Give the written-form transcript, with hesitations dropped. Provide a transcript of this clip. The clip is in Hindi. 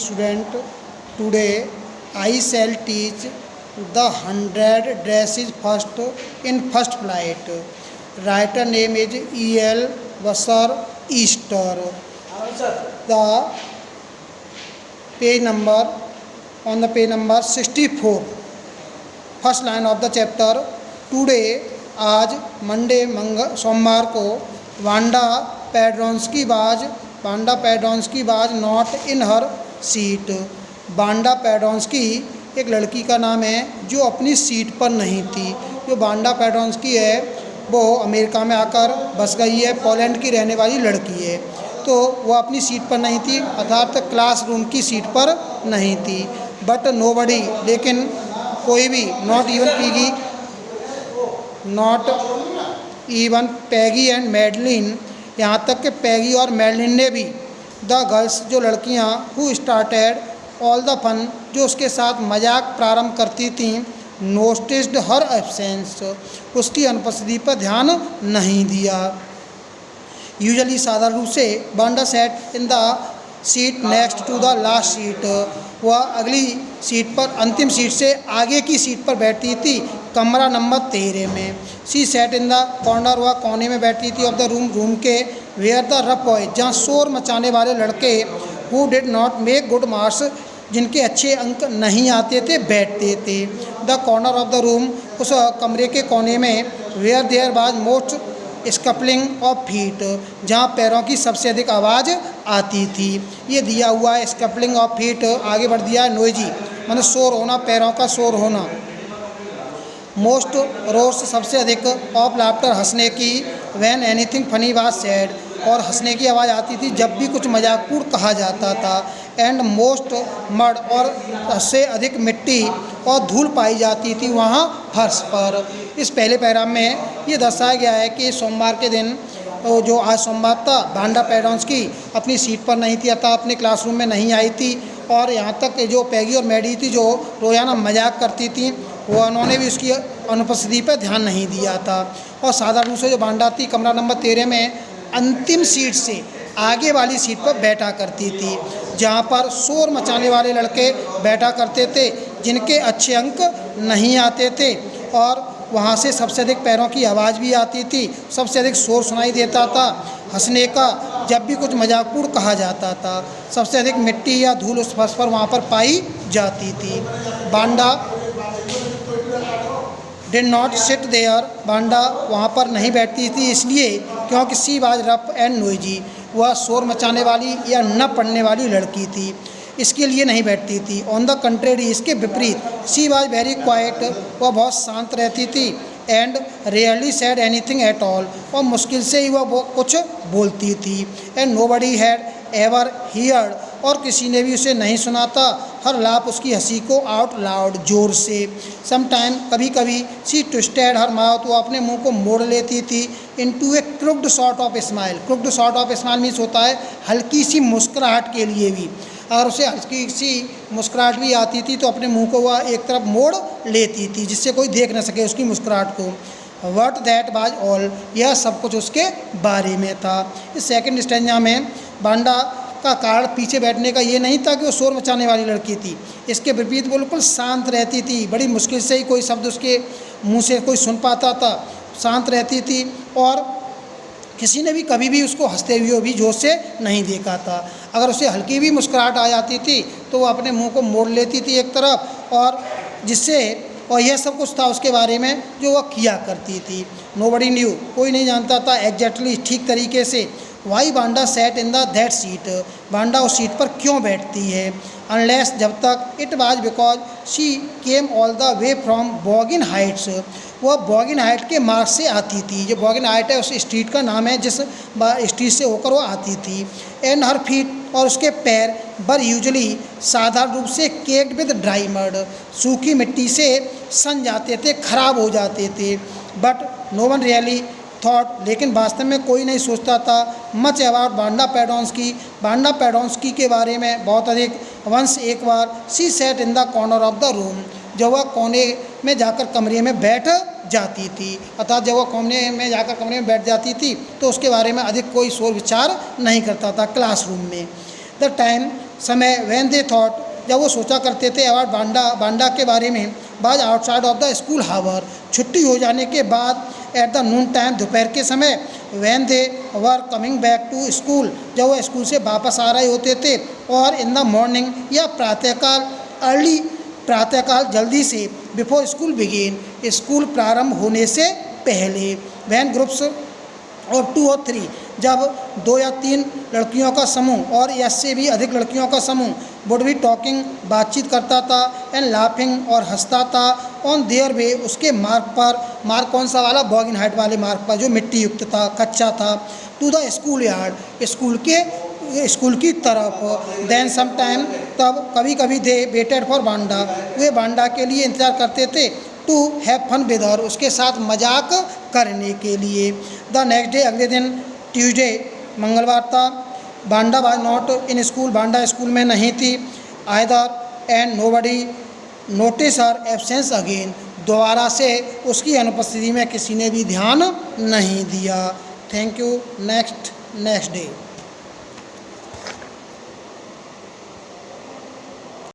student. Today I shall teach the 100 dresses first in first flight. Writer name is E.L. Vassar Easter. The page number on the page number 64. First line of the chapter. Today आज मंडे सोमवार को Wanda Petronski was not in her seat. Wanda Petronski एक लड़की का नाम है जो अपनी सीट पर नहीं थी. जो वांडा पेड्रोंस्की है वो अमेरिका में आकर बस गई है. पोलैंड की रहने वाली लड़की है. तो वह अपनी सीट पर नहीं थी, अर्थात क्लासरूम की सीट पर नहीं थी. बट नोबडी, लेकिन कोई भी, not even Peggy and Madeline, यहाँ तक कि पैगी और मैडलिन ने भी, द गर्ल्स जो लड़कियाँ, who started all the fun, जो उसके साथ मजाक प्रारंभ करती थीं, नोटिस्ड हर एब्सेंस, उसकी अनुपस्थिति पर ध्यान नहीं दिया. यूजुअली साधारण रूप से Wanda sat in the seat next to the last seat, वह अगली सीट पर, अंतिम सीट से आगे की सीट पर बैठती थी, कमरा नंबर 13 में. She sat in the corner, वह कोने में बैठती थी, ऑफ द रूम के, वेयर द रफ बॉय, जहाँ शोर मचाने वाले लड़के, who did not make good marks, जिनके अच्छे अंक नहीं आते थे, बैठते थे. The corner of the room, उस कमरे के कोने में, where there was most scuffling of feet, जहाँ पैरों की सबसे अधिक आवाज़ आती थी. ये दिया हुआ है स्कपलिंग ऑफ फीट, आगे बढ़ दिया है नोइजी, मतलब शोर होना, पैरों का शोर होना. मोस्ट रोस्ट, सबसे अधिक, ऑफ लाफ्टर, हंसने की, when anything funny was said, और हंसने की आवाज़ आती थी जब भी कुछ मजाकपूर्ण कहा जाता था. एंड मोस्ट मड, और सबसे अधिक मिट्टी और धूल पाई जाती थी वहाँ फर्श पर. इस पहले पैराग्राफ में ये दर्शाया गया है कि सोमवार के दिन, जो आज सोमवार था, वांडा पेड्रोंस्की अपनी सीट पर नहीं थी, अतः अपने क्लासरूम में नहीं आई थी. और यहाँ तक जो पैगी और मैडी थी, जो रोज़ाना मजाक करती थी, वो उन्होंने भी उसकी अनुपस्थिति पर ध्यान नहीं दिया था. और साधारण रूप से जो वांडा थी, कमरा नंबर 13 में अंतिम सीट से आगे वाली सीट पर बैठा करती थी, जहाँ पर शोर मचाने वाले लड़के बैठा करते थे, जिनके अच्छे अंक नहीं आते थे, और वहाँ से सबसे अधिक पैरों की आवाज़ भी आती थी, सबसे अधिक शोर सुनाई देता था हंसने का, जब भी कुछ मजाकपूर्ण कहा जाता था, सबसे अधिक मिट्टी या धूल उस फर्श पर वहाँ पर पाई जाती थी. Wanda did not sit there, Wanda वहाँ पर नहीं बैठती थी इसलिए क्योंकि she was rough and noisy, वह शोर मचाने वाली या न पढ़ने वाली लड़की थी, इसके लिए नहीं बैठती थी. ऑन द कंट्रेरी, इसके विपरीत, सी वाज वेरी क्वाइट, वह बहुत शांत रहती थी. And rarely said anything at all, और मुश्किल से ही वह कुछ बोलती थी. And nobody had ever heard, और किसी ने भी उसे नहीं सुना था, हर लाफ, उसकी हंसी को, आउट लाउड, जोर से. समटाइम, कभी कभी, सी ट्विस्टेड हर माउथ, वो अपने मुंह को मोड़ लेती थी, into A crooked sort of smile. Crooked sort of smile means होता है हल्की सी मुस्कुराहट के लिए भी. अगर उसे हल्की सी मुस्कुराहट भी आती थी तो अपने मुंह को वह एक तरफ मोड़ लेती थी, जिससे कोई देख न सके उसकी मुस्कुराहट को. वट दैट वाज ऑल, यह सब कुछ उसके बारे में था. इस सेकंड स्टैंजा में वांडा का कारण पीछे बैठने का ये नहीं था कि वो शोर मचाने वाली लड़की थी, इसके विपरीत वो बिल्कुल शांत रहती थी, बड़ी मुश्किल से ही कोई शब्द उसके मुंह से कोई सुन पाता था, शांत रहती थी, और किसी ने भी कभी भी उसको हंसते हुए भी जोश से नहीं देखा था. अगर उसे हल्की भी मुस्कुराहट आ जाती थी तो वो अपने मुंह को मोड़ लेती थी एक तरफ, और जिससे, और यह सब कुछ था उसके बारे में जो वह किया करती थी. नोबडी न्यू, कोई नहीं जानता था एग्जैक्टली, ठीक तरीके से, why Wanda sat in the that seat, Wanda उस सीट पर क्यों बैठती है. अनलेस, जब तक, it was because she came all the way from Boggins Heights, वह बॉगिन हाइट के मार्ग से आती थी. जो बॉगिन हाइट है उस स्ट्रीट का नाम है जिस स्ट्रीट से होकर वो आती थी. एंड हर फीट, और उसके पैर, बर यूजली, साधारण रूप से, केक्ड विद ड्राई मड, सूखी मिट्टी से सन जाते थे, खराब हो जाते थे. But no one really thought, लेकिन वास्तव में कोई नहीं सोचता था, मच अबाउट वांडा पेड्रोंस्की के बारे में बहुत अधिक. वंस, एक बार, she sat in the corner of the room, जब वह कोने में जाकर कमरे में बैठ जाती थी, अर्थात जब वह कोने में जाकर कमरे में बैठ जाती थी तो उसके बारे में अधिक कोई शोर विचार नहीं करता था क्लासरूम में. द टाइम समय व्हेन दे थॉट, जब वो सोचा करते थे अबाउट बांडा के बारे में, बाज आउटसाइड ऑफ द स्कूल हावर, छुट्टी हो जाने के बाद, एट द नून टाइम, दोपहर के समय, when they were coming back to school, जब वो स्कूल से वापस आ रहे होते थे, और इन द मॉर्निंग, या प्रातःकाल, अर्ली, प्रातःकाल जल्दी से, बिफोर स्कूल बिगेन, स्कूल प्रारंभ होने से पहले, व्हेन ग्रुप्स ऑफ 2 और 3, जब 2 या 3 लड़कियों का समूह और या से भी अधिक लड़कियों का समूह, वुड बी टॉकिंग, बातचीत करता था, एंड लाफिंग, और हंसता था, ऑन देयर वे, उसके मार्ग पर, मार्ग कौन सा वाला, बॉगिन हाइट वाले मार्ग पर जो मिट्टी युक्त था, कच्चा था, to the school yard, school की तरफ, देन सम टाइम, तब कभी कभी दे वेटेड फॉर बांडा, वे बांडा के लिए इंतज़ार करते थे, to have fun with her, उसके साथ मजाक करने के लिए। द नेक्स्ट डे, अगले दिन, ट्यूसडे, मंगलवार था, Wanda was not in school, Wanda school में नहीं थी, either, and nobody notice her absence again, दोबारा से उसकी अनुपस्थिति में किसी ने भी ध्यान नहीं दिया। Thank you. Next day.